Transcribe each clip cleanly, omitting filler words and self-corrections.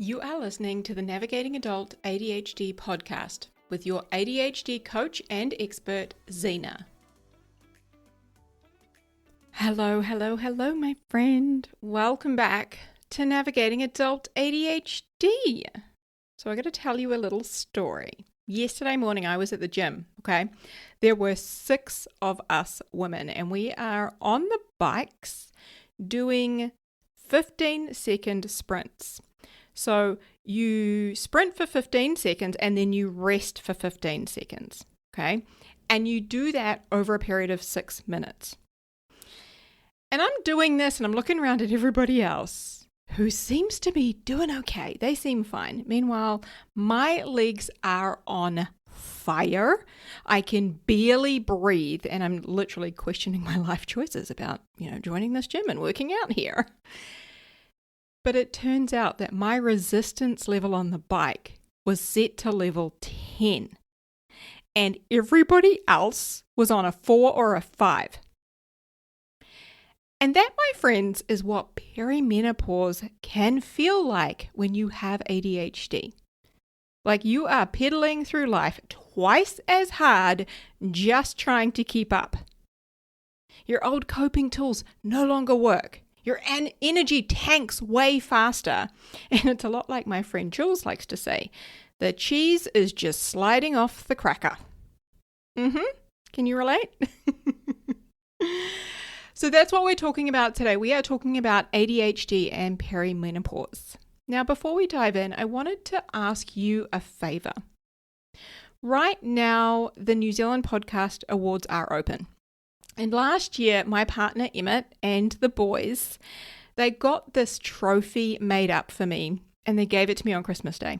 You are listening to the Navigating Adult ADHD podcast with your ADHD coach and expert, Xena. Hello, my friend. Welcome back to Navigating Adult ADHD. So I got to tell you a little story. Yesterday morning, I was at the gym, okay? There were 6 of us women, and we are on the bikes doing 15-second sprints. So you sprint for 15 seconds and then you rest for 15 seconds, okay? And you do that over a period of 6 minutes. And I'm doing this and I'm looking around at everybody else who seems to be doing okay. They seem fine. Meanwhile, my legs are on fire. I can barely breathe and I'm literally questioning my life choices about, joining this gym and working out here. But it turns out that my resistance level on the bike was set to level 10. And everybody else was on a 4 or a 5. And that, my friends, is what perimenopause can feel like when you have ADHD. Like you are pedaling through life twice as hard just trying to keep up. Your old coping tools no longer work. Your energy tanks way faster. And it's a lot like my friend Jules likes to say, the cheese is just sliding off the cracker. Can you relate? So that's what we're talking about today. We are talking about ADHD and perimenopause. Now, before we dive in, I wanted to ask you a favor. Right now, the New Zealand Podcast Awards are open. And last year, my partner Emmett and the boys, they got this trophy made up for me and they gave it to me on Christmas Day.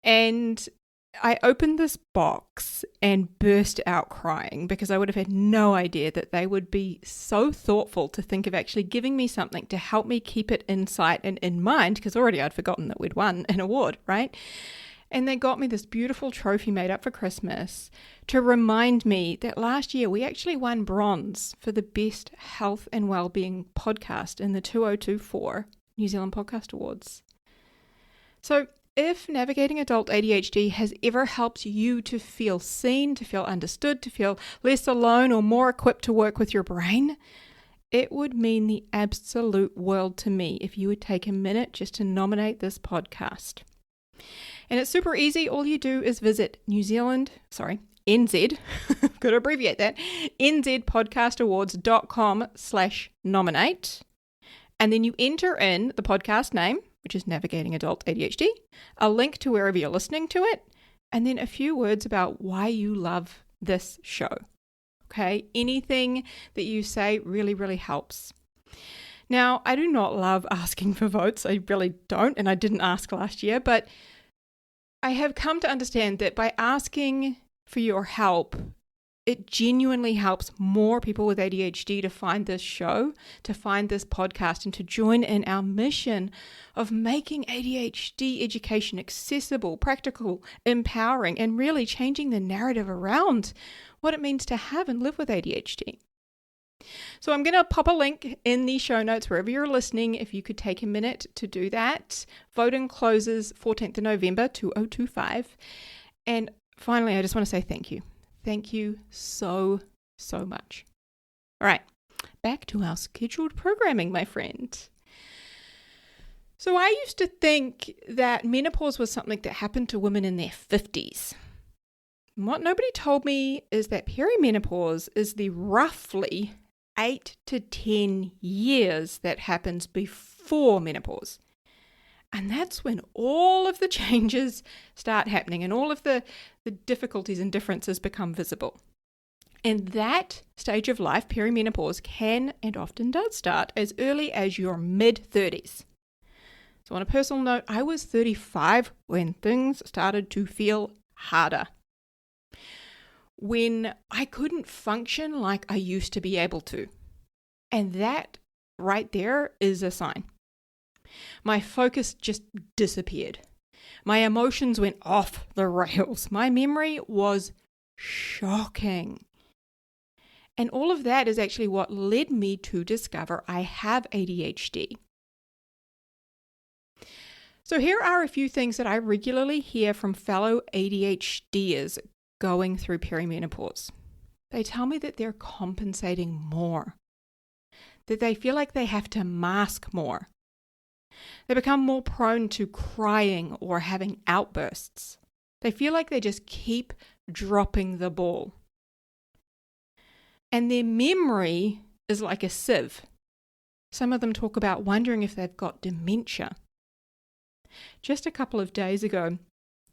And I opened this box and burst out crying because I would have had no idea that they would be so thoughtful to think of actually giving me something to help me keep it in sight and in mind, because already I'd forgotten that we'd won an award, right? And they got me this beautiful trophy made up for Christmas to remind me that last year we actually won bronze for the best health and well-being podcast in the 2024 New Zealand Podcast Awards. So if Navigating Adult ADHD has ever helped you to feel seen, to feel understood, to feel less alone or more equipped to work with your brain, it would mean the absolute world to me if you would take a minute just to nominate this podcast. And it's super easy. All you do is visit NZ, got to abbreviate that, nzpodcastawards.com/nominate. And then you enter in the podcast name, which is Navigating Adult ADHD, a link to wherever you're listening to it, and then a few words about why you love this show. Okay? Anything that you say really, really helps. Now, I do not love asking for votes. I really don't, and I didn't ask last year, but I have come to understand that by asking for your help, it genuinely helps more people with ADHD to find this show, to find this podcast, and to join in our mission of making ADHD education accessible, practical, empowering, and really changing the narrative around what it means to have and live with ADHD. So I'm going to pop a link in the show notes wherever you're listening if you could take a minute to do that. Voting closes 14th of November, 2025. And finally, I just want to say thank you. Thank you so, so much. All right, back to our scheduled programming, my friend. So I used to think that menopause was something that happened to women in their 50s. And what nobody told me is that perimenopause is the roughly 8 to 10 years that happens before menopause. And that's when all of the changes start happening and all of the difficulties and differences become visible. And that stage of life, perimenopause, can and often does start as early as your mid-30s. So on a personal note, I was 35 when things started to feel harder. When I couldn't function like I used to be able to. And that right there is a sign. My focus just disappeared. My emotions went off the rails. My memory was shocking. And all of that is actually what led me to discover I have ADHD. So here are a few things that I regularly hear from fellow ADHDers going through perimenopause. They tell me that they're compensating more, that they feel like they have to mask more. They become more prone to crying or having outbursts. They feel like they just keep dropping the ball. And their memory is like a sieve. Some of them talk about wondering if they've got dementia. Just a couple of days ago,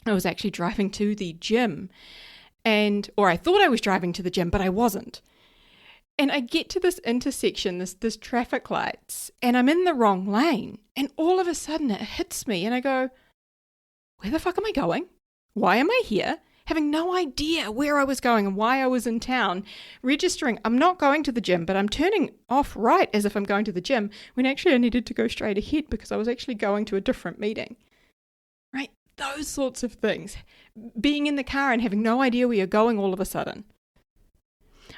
I was actually driving to the gym, or I thought I was driving to the gym, but I wasn't. And I get to this intersection, this traffic lights, and I'm in the wrong lane. And all of a sudden it hits me and I go, where the fuck am I going? Why am I here? Having no idea where I was going and why I was in town, registering, I'm not going to the gym, but I'm turning off right as if I'm going to the gym, when actually I needed to go straight ahead because I was actually going to a different meeting. Right? Those sorts of things. Being in the car and having no idea where you're going all of a sudden.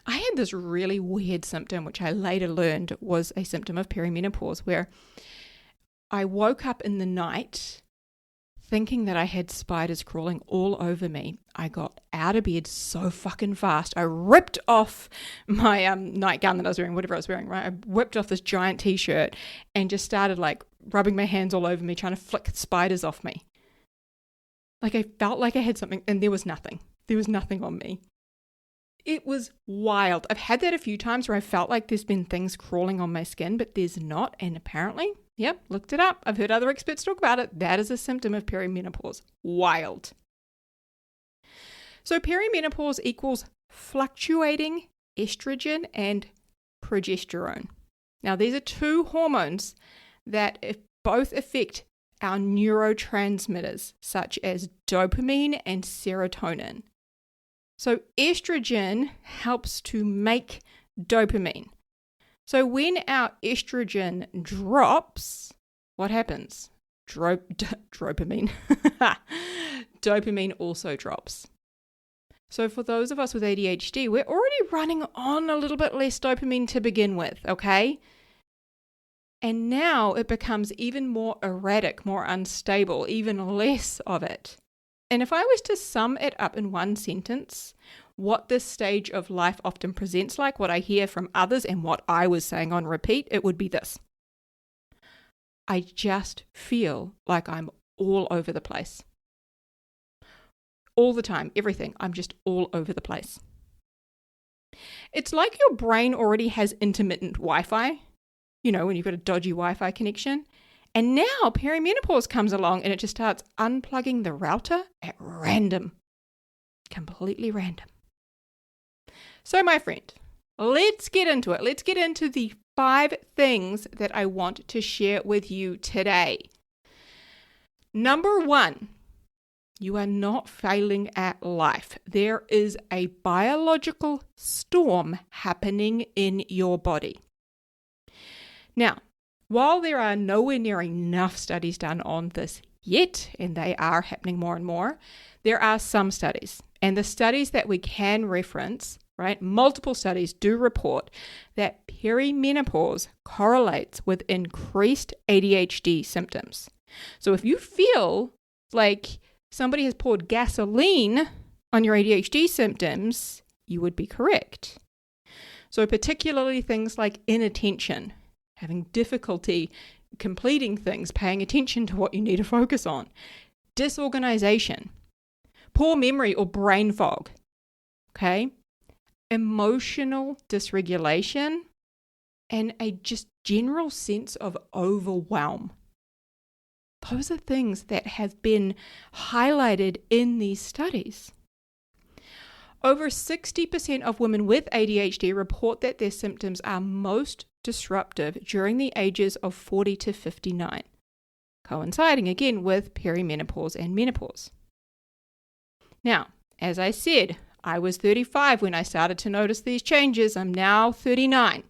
I had this really weird symptom, which I later learned was a symptom of perimenopause, where I woke up in the night thinking that I had spiders crawling all over me. I got out of bed so fucking fast. I ripped off my nightgown that I was wearing, whatever I was wearing, right? I whipped off this giant t-shirt and just started rubbing my hands all over me, trying to flick spiders off me. I felt like I had something, and there was nothing. There was nothing on me. It was wild. I've had that a few times where I felt like there's been things crawling on my skin, but there's not. And apparently, yep, looked it up. I've heard other experts talk about it. That is a symptom of perimenopause. Wild. So perimenopause equals fluctuating estrogen and progesterone. Now, these are two hormones that both affect our neurotransmitters, such as dopamine and serotonin. So estrogen helps to make dopamine. So when our estrogen drops, what happens? Dopamine. Dopamine also drops. So for those of us with ADHD, we're already running on a little bit less dopamine to begin with, okay? And now it becomes even more erratic, more unstable, even less of it. And if I was to sum it up in one sentence, what this stage of life often presents like, what I hear from others and what I was saying on repeat, it would be this. I just feel like I'm all over the place. All the time, everything. I'm just all over the place. It's like your brain already has intermittent Wi-Fi, when you've got a dodgy Wi-Fi connection. And now perimenopause comes along and it just starts unplugging the router at random. Completely random. So my friend, let's get into it. Let's get into the 5 things that I want to share with you today. Number 1, you are not failing at life. There is a biological storm happening in your body. Now, while there are nowhere near enough studies done on this yet, and they are happening more and more, there are some studies. And the studies that we can reference, right, multiple studies do report that perimenopause correlates with increased ADHD symptoms. So if you feel like somebody has poured gasoline on your ADHD symptoms, you would be correct. So particularly things like inattention, having difficulty completing things, paying attention to what you need to focus on, disorganization, poor memory or brain fog, okay, emotional dysregulation, and a just general sense of overwhelm. Those are things that have been highlighted in these studies. Over 60% of women with ADHD report that their symptoms are most disruptive during the ages of 40 to 59, coinciding again with perimenopause and menopause. Now, as I said, I was 35 when I started to notice these changes. I'm now 39.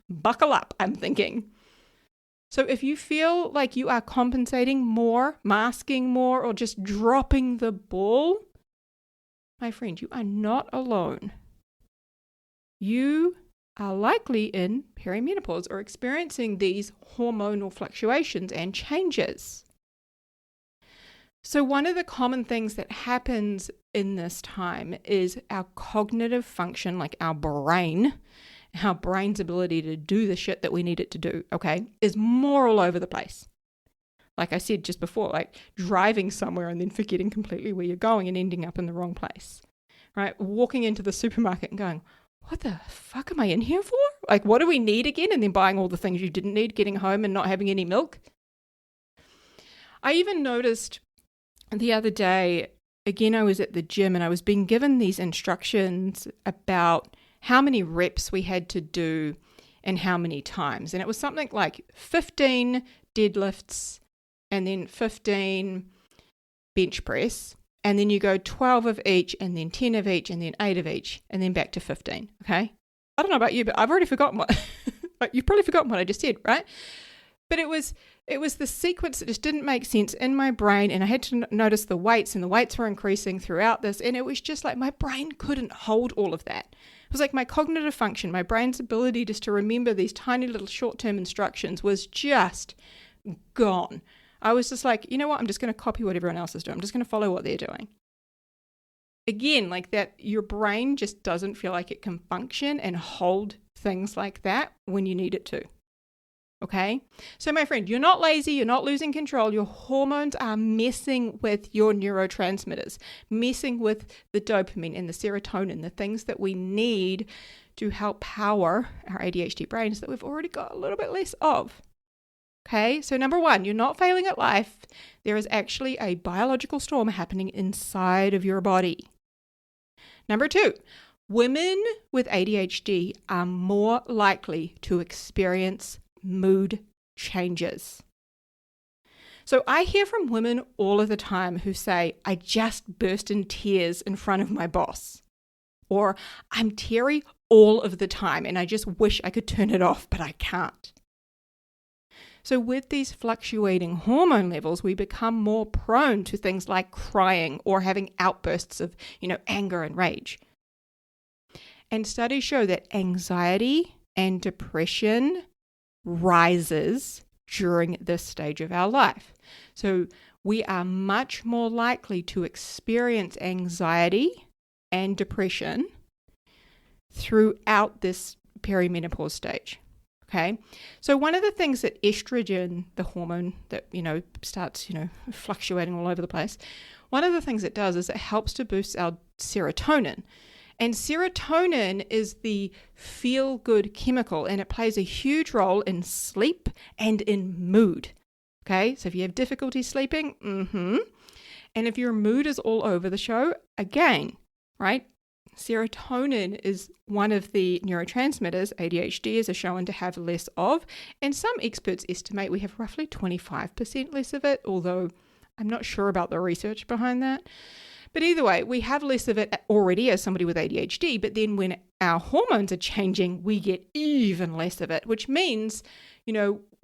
Buckle up, I'm thinking. So if you feel like you are compensating more, masking more, or just dropping the ball, my friend, you are not alone. You are likely in perimenopause or experiencing these hormonal fluctuations and changes. So one of the common things that happens in this time is our cognitive function, like our brain's ability to do the shit that we need it to do, okay, is more all over the place. Like I said just before, like driving somewhere and then forgetting completely where you're going and ending up in the wrong place, right? Walking into the supermarket and going, what the fuck am I in here for? Like, what do we need again? And then buying all the things you didn't need, getting home and not having any milk. I even noticed the other day, again, I was at the gym and I was being given these instructions about how many reps we had to do and how many times. And it was something like 15 deadlifts and then 15 bench press. And then you go 12 of each and then 10 of each and then 8 of each and then back to 15. Okay. I don't know about you, but I've already forgotten what, you've probably forgotten what I just said, right? But it was the sequence that just didn't make sense in my brain, and I had to notice the weights, and the weights were increasing throughout this, and it was just like my brain couldn't hold all of that. It was like my cognitive function, my brain's ability just to remember these tiny little short-term instructions was just gone. I was just like, you know what, I'm just going to copy what everyone else is doing. I'm just going to follow what they're doing. Again, like that, your brain just doesn't feel like it can function and hold things like that when you need it to. Okay? So my friend, you're not lazy, you're not losing control. Your hormones are messing with your neurotransmitters, messing with the dopamine and the serotonin, the things that we need to help power our ADHD brains that we've already got a little bit less of. Okay? So number one, you're not failing at life. There is actually a biological storm happening inside of your body. Number two, women with ADHD are more likely to experience mood changes. So I hear from women all of the time who say, I just burst in tears in front of my boss. Or I'm teary all of the time and I just wish I could turn it off, but I can't. So with these fluctuating hormone levels, we become more prone to things like crying or having outbursts of, anger and rage. And studies show that anxiety and depression rises during this stage of our life. So we are much more likely to experience anxiety and depression throughout this perimenopause stage. Okay. So one of the things that estrogen, the hormone that, starts, fluctuating all over the place, one of the things it does is it helps to boost our serotonin. And serotonin is the feel-good chemical, and it plays a huge role in sleep and in mood. Okay, so if you have difficulty sleeping, and if your mood is all over the show, again, right? Serotonin is one of the neurotransmitters ADHDers are shown to have less of, and some experts estimate we have roughly 25% less of it, although I'm not sure about the research behind that. But either way, we have less of it already as somebody with ADHD, but then when our hormones are changing, we get even less of it, which means,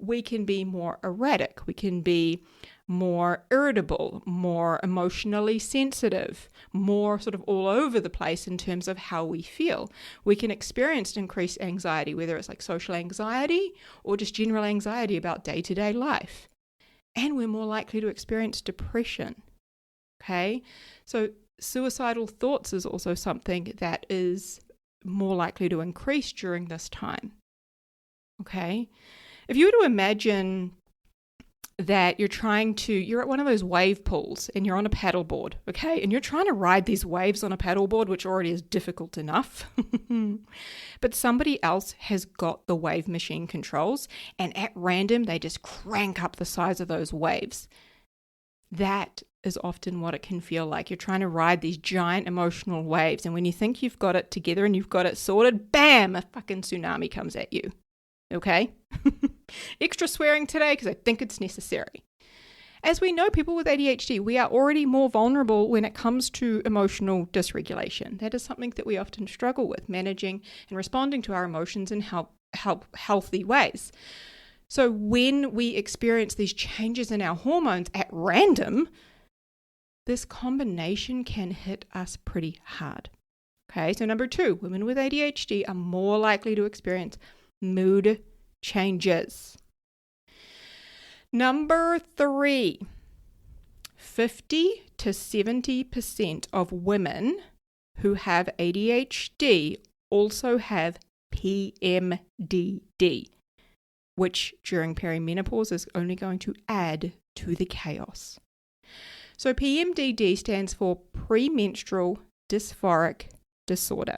we can be more erratic. We can be more irritable, more emotionally sensitive, more sort of all over the place in terms of how we feel. We can experience increased anxiety, whether it's like social anxiety or just general anxiety about day-to-day life. And we're more likely to experience depression. Okay, so suicidal thoughts is also something that is more likely to increase during this time. Okay, if you were to imagine that you're at one of those wave pools and you're on a paddleboard, okay, and you're trying to ride these waves on a paddleboard, which already is difficult enough, but somebody else has got the wave machine controls, and at random, they just crank up the size of those waves. That is often what it can feel like. You're trying to ride these giant emotional waves, and when you think you've got it together and you've got it sorted, bam, a fucking tsunami comes at you. Okay? Extra swearing today because I think it's necessary. As we know, people with ADHD, we are already more vulnerable when it comes to emotional dysregulation. That is something that we often struggle with, managing and responding to our emotions in healthy ways. So when we experience these changes in our hormones at random, this combination can hit us pretty hard. Okay, so number two, women with ADHD are more likely to experience mood changes. Number three, 50 to 70% of women who have ADHD also have PMDD, which during perimenopause is only going to add to the chaos. So PMDD stands for premenstrual dysphoric disorder.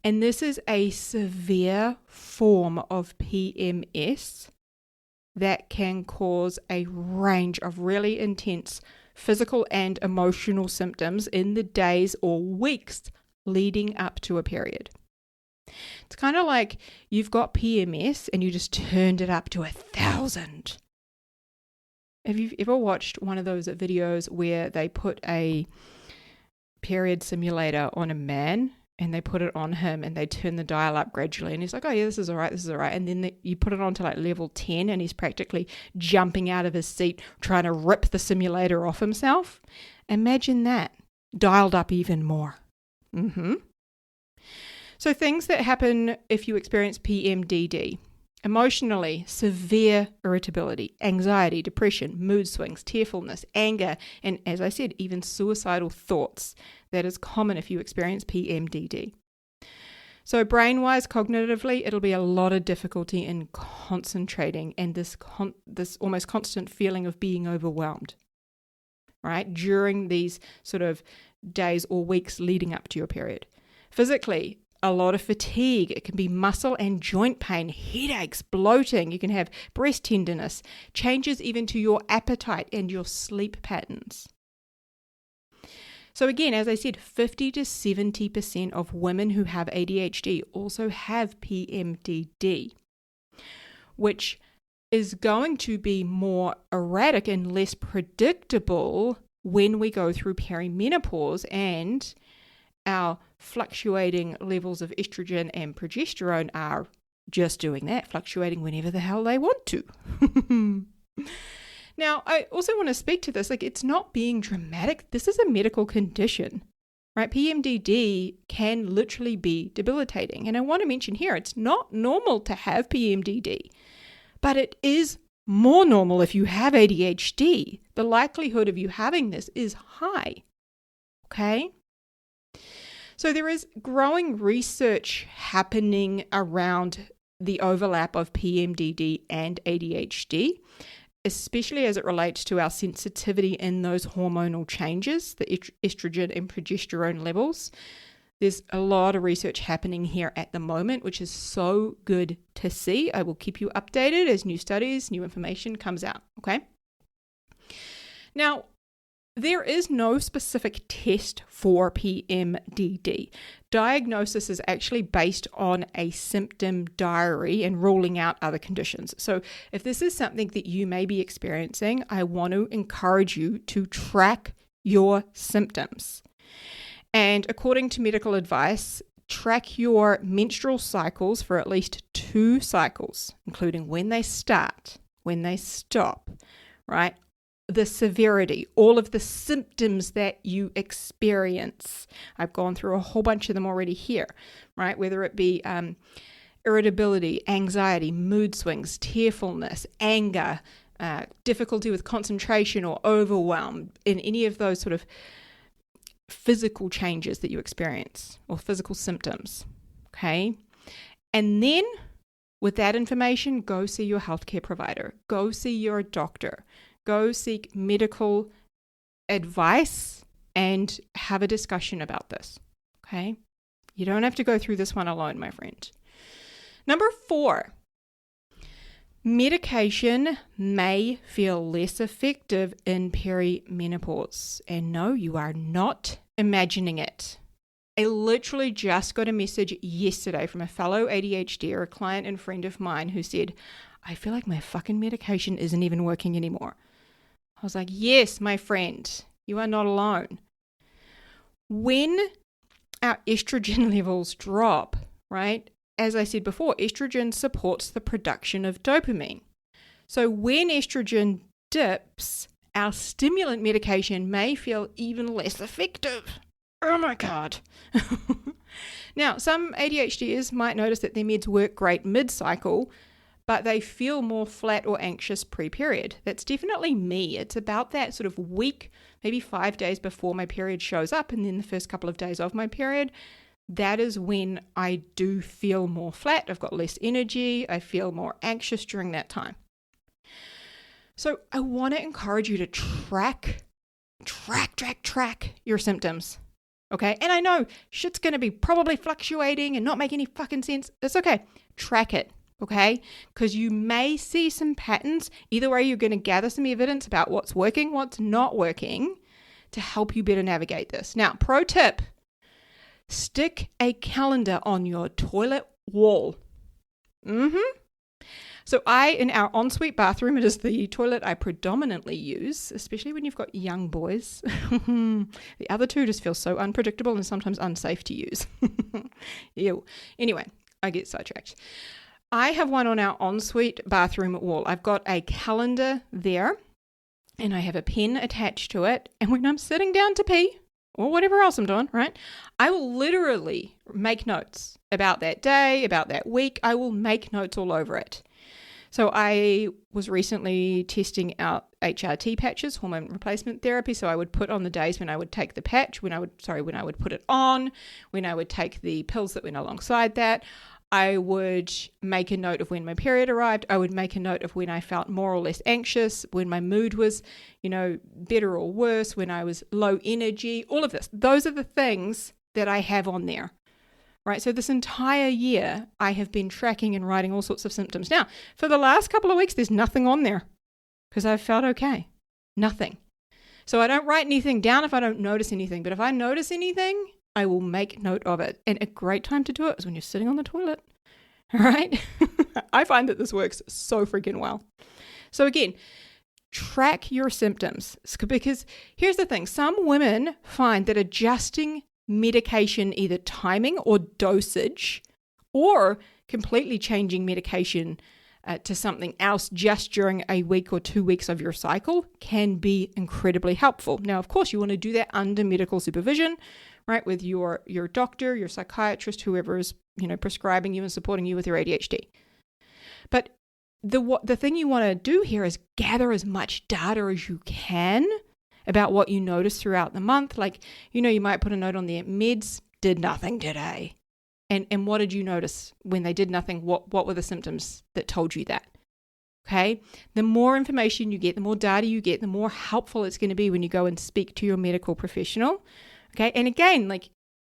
And this is a severe form of PMS that can cause a range of really intense physical and emotional symptoms in the days or weeks leading up to a period. It's kind of like you've got PMS and you just turned it up to 1,000. Have you ever watched one of those videos where they put a period simulator on a man and they put it on him and they turn the dial up gradually and he's like, oh yeah, this is all right. And then you put it on to like level 10 and he's practically jumping out of his seat trying to rip the simulator off himself. Imagine that, dialed up even more. So things that happen if you experience PMDD: emotionally, severe irritability, anxiety, depression, mood swings, tearfulness, anger, and as I said, even suicidal thoughts. That is common if you experience PMDD. So brain-wise, cognitively, it'll be a lot of difficulty in concentrating and this almost constant feeling of being overwhelmed, right, during these sort of days or weeks leading up to your period. Physically, a lot of fatigue. It can be muscle and joint pain, headaches, bloating. You can have breast tenderness, changes even to your appetite and your sleep patterns. So again, as I said, 50 to 70% of women who have ADHD also have PMDD, which is going to be more erratic and less predictable when we go through perimenopause and our fluctuating levels of estrogen and progesterone are just doing that, fluctuating whenever the hell they want to. Now, I also want to speak to this, like it's not being dramatic. This is a medical condition, right? PMDD can literally be debilitating. And I want to mention here, it's not normal to have PMDD, but it is more normal if you have ADHD. The likelihood of you having this is high, okay? So there is growing research happening around the overlap of PMDD and ADHD, especially as it relates to our sensitivity in those hormonal changes, the estrogen and progesterone levels. There's a lot of research happening here at the moment, which is so good to see. I will keep you updated as new studies, new information comes out, okay? Now, there is no specific test for PMDD. Diagnosis is actually based on a symptom diary and ruling out other conditions. So if this is something that you may be experiencing, I want to encourage you to track your symptoms. And according to medical advice, track your menstrual cycles for at least 2 cycles, including when they start, when they stop, right? The severity, all of the symptoms that you experience. I've gone through a whole bunch of them already here, right? Whether it be irritability, anxiety, mood swings, tearfulness, anger, difficulty with concentration or overwhelm, in any of those sort of physical changes that you experience or physical symptoms, okay? And then with that information, go see your healthcare provider, go see your doctor. Go seek medical advice and have a discussion about this, okay? You don't have to go through this one alone, my friend. Number 4, medication may feel less effective in perimenopause. And no, you are not imagining it. I literally just got a message yesterday from a fellow ADHD, a client and friend of mine who said, I feel like my fucking medication isn't even working anymore. I was like, yes, my friend, you are not alone. When our estrogen levels drop, right? As I said before, estrogen supports the production of dopamine. So when estrogen dips, our stimulant medication may feel even less effective. Oh my God. Now, some ADHDers might notice that their meds work great mid-cycle, but they feel more flat or anxious pre-period. That's definitely me. It's about that sort of week, maybe 5 days before my period shows up, and then the first couple of days of my period. That is when I do feel more flat. I've got less energy. I feel more anxious during that time. So I want to encourage you to track your symptoms. Okay. And I know shit's going to be probably fluctuating and not make any fucking sense. It's okay. Track it. Okay. Because you may see some patterns. Either way, you're going to gather some evidence about what's working, what's not working to help you better navigate this. Now, pro tip, stick a calendar on your toilet wall. So in our ensuite bathroom, it is the toilet I predominantly use, especially when you've got young boys. The other two just feel so unpredictable and sometimes unsafe to use. Ew. Anyway, I get sidetracked. I have one on our ensuite bathroom wall. I've got a calendar there and I have a pen attached to it. And when I'm sitting down to pee or whatever else I'm doing, right, I will literally make notes about that day, about that week. I will make notes all over it. So I was recently testing out HRT patches, hormone replacement therapy. So I would put on the days when I would take the patch, when I would put it on, when I would take the pills that went alongside that. I would make a note of when my period arrived. I would make a note of when I felt more or less anxious, when my mood was, better or worse, when I was low energy, all of this. Those are the things that I have on there. Right, so this entire year, I have been tracking and writing all sorts of symptoms. Now, for the last couple of weeks, there's nothing on there because I've felt okay. Nothing. So I don't write anything down if I don't notice anything. But if I notice anything, I will make note of it. And a great time to do it is when you're sitting on the toilet. All right? I find that this works so freaking well. So again, track your symptoms. Because here's the thing. Some women find that adjusting medication, either timing or dosage, or completely changing medication to something else just during a week or 2 weeks of your cycle can be incredibly helpful. Now, of course, you want to do that under medical supervision, right, with your doctor, your psychiatrist, whoever is prescribing you and supporting you with your ADHD. But the thing you want to do here is gather as much data as you can about what you notice throughout the month. Like, you might put a note on there, meds did nothing today. And what did you notice when they did nothing? What were the symptoms that told you that? Okay. The more information you get, the more data you get, the more helpful it's going to be when you go and speak to your medical professional. Okay. And again,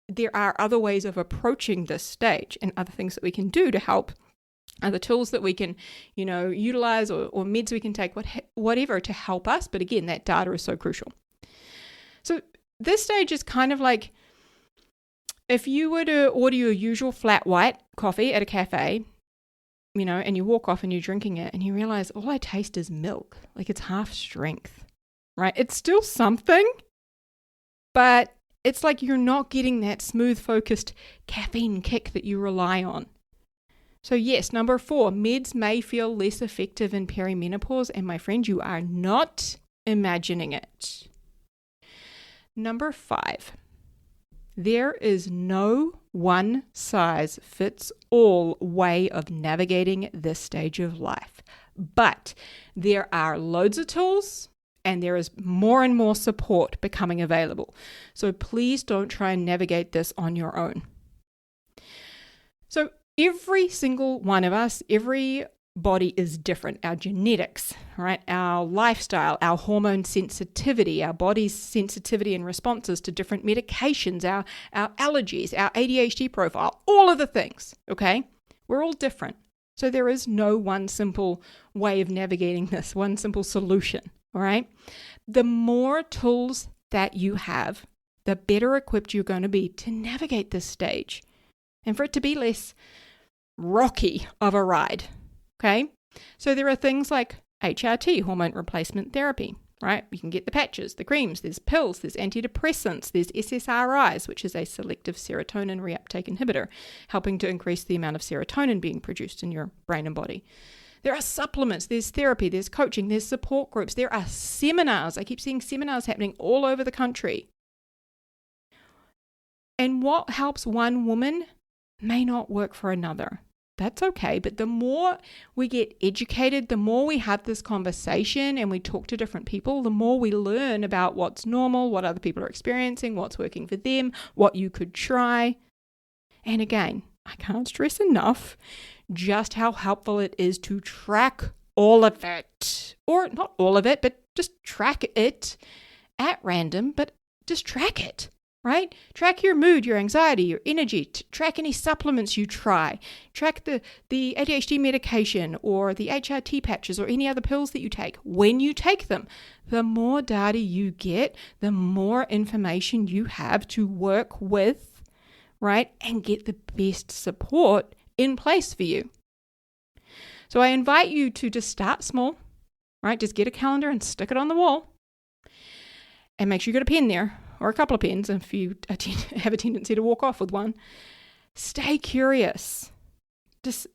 there are other ways of approaching this stage and other things that we can do to help, other tools that we can, utilize or meds we can take, whatever to help us. But again, that data is so crucial. So this stage is kind of like if you were to order your usual flat white coffee at a cafe, and you walk off and you're drinking it and you realize all I taste is milk. Like it's half strength, right? It's still something, but it's like you're not getting that smooth, focused caffeine kick that you rely on. So yes, number 4, meds may feel less effective in perimenopause, and my friend, you are not imagining it. Number 5, there is no one-size-fits-all way of navigating this stage of life, but there are loads of tools and there is more and more support becoming available. So please don't try and navigate this on your own. So every single one of us, every body is different. Our genetics, right? Our lifestyle, our hormone sensitivity, our body's sensitivity and responses to different medications, our allergies, our ADHD profile, all of the things, okay? We're all different. So there is no one simple way of navigating this, one simple solution, all right? The more tools that you have, the better equipped you're going to be to navigate this stage and for it to be less rocky of a ride, okay? So there are things like HRT, hormone replacement therapy, right? You can get the patches, the creams, there's pills, there's antidepressants, there's SSRIs, which is a selective serotonin reuptake inhibitor, helping to increase the amount of serotonin being produced in your brain and body. There are supplements, there's therapy, there's coaching, there's support groups, there are seminars. I keep seeing seminars happening all over the country. And what helps one woman may not work for another. That's okay. But the more we get educated, the more we have this conversation and we talk to different people, the more we learn about what's normal, what other people are experiencing, what's working for them, what you could try. And again, I can't stress enough just how helpful it is to track all of it. Or not all of it, but just track it at random, but just track it. Right? Track your mood, your anxiety, your energy. Track any supplements you try. Track the ADHD medication or the HRT patches or any other pills that you take. When you take them, the more data you get, the more information you have to work with, right? And get the best support in place for you. So I invite you to just start small, right? Just get a calendar and stick it on the wall. And make sure you got a pen there. Or a couple of pens if you have a tendency to walk off with one. Stay curious. Just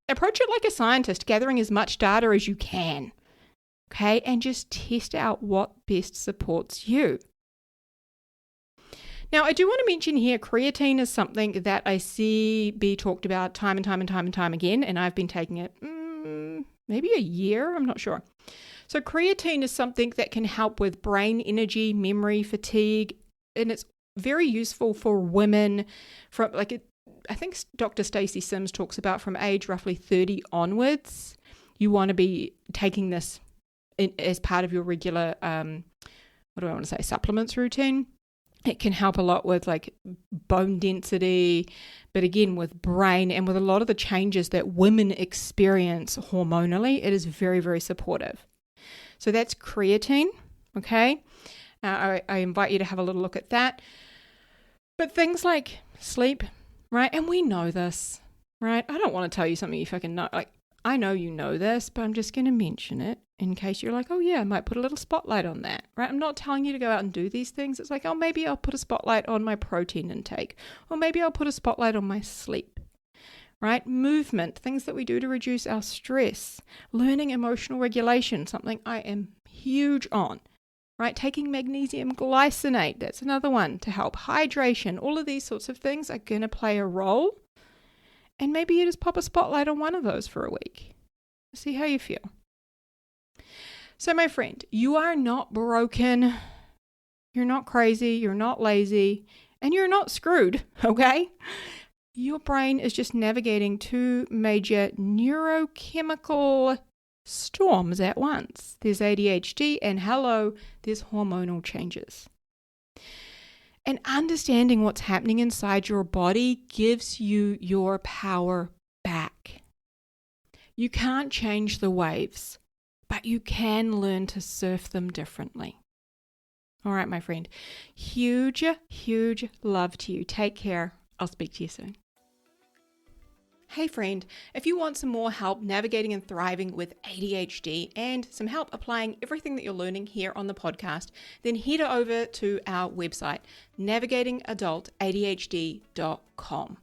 approach it like a scientist, gathering as much data as you can. Okay? And just test out what best supports you. Now, I do want to mention here, creatine is something that I see be talked about time and time again, and I've been taking it maybe a year, I'm not sure. So creatine is something that can help with brain energy, memory, fatigue, and it's very useful for women from I think Dr. Stacey Sims talks about from age roughly 30 onwards. You want to be taking this as part of your regular, supplements routine. It can help a lot with like bone density, but again with brain and with a lot of the changes that women experience hormonally, it is very, very supportive. So that's creatine, okay? I invite you to have a little look at that. But things like sleep, right? And we know this, right? I don't want to tell you something you fucking know. Like, I know you know this, but I'm just going to mention it in case you're like, oh yeah, I might put a little spotlight on that, right? I'm not telling you to go out and do these things. It's like, oh, maybe I'll put a spotlight on my protein intake, or maybe I'll put a spotlight on my sleep. Right? Movement, things that we do to reduce our stress, learning emotional regulation, something I am huge on, right? Taking magnesium glycinate, that's another one to help hydration. All of these sorts of things are going to play a role. And maybe you just pop a spotlight on one of those for a week. See how you feel. So my friend, you are not broken. You're not crazy. You're not lazy. And you're not screwed, okay? Your brain is just navigating two major neurochemical storms at once. There's ADHD and there's hormonal changes. And understanding what's happening inside your body gives you your power back. You can't change the waves, but you can learn to surf them differently. All right, my friend. Huge, huge love to you. Take care. I'll speak to you soon. Hey friend, if you want some more help navigating and thriving with ADHD and some help applying everything that you're learning here on the podcast, then head over to our website, navigatingadultadhd.com.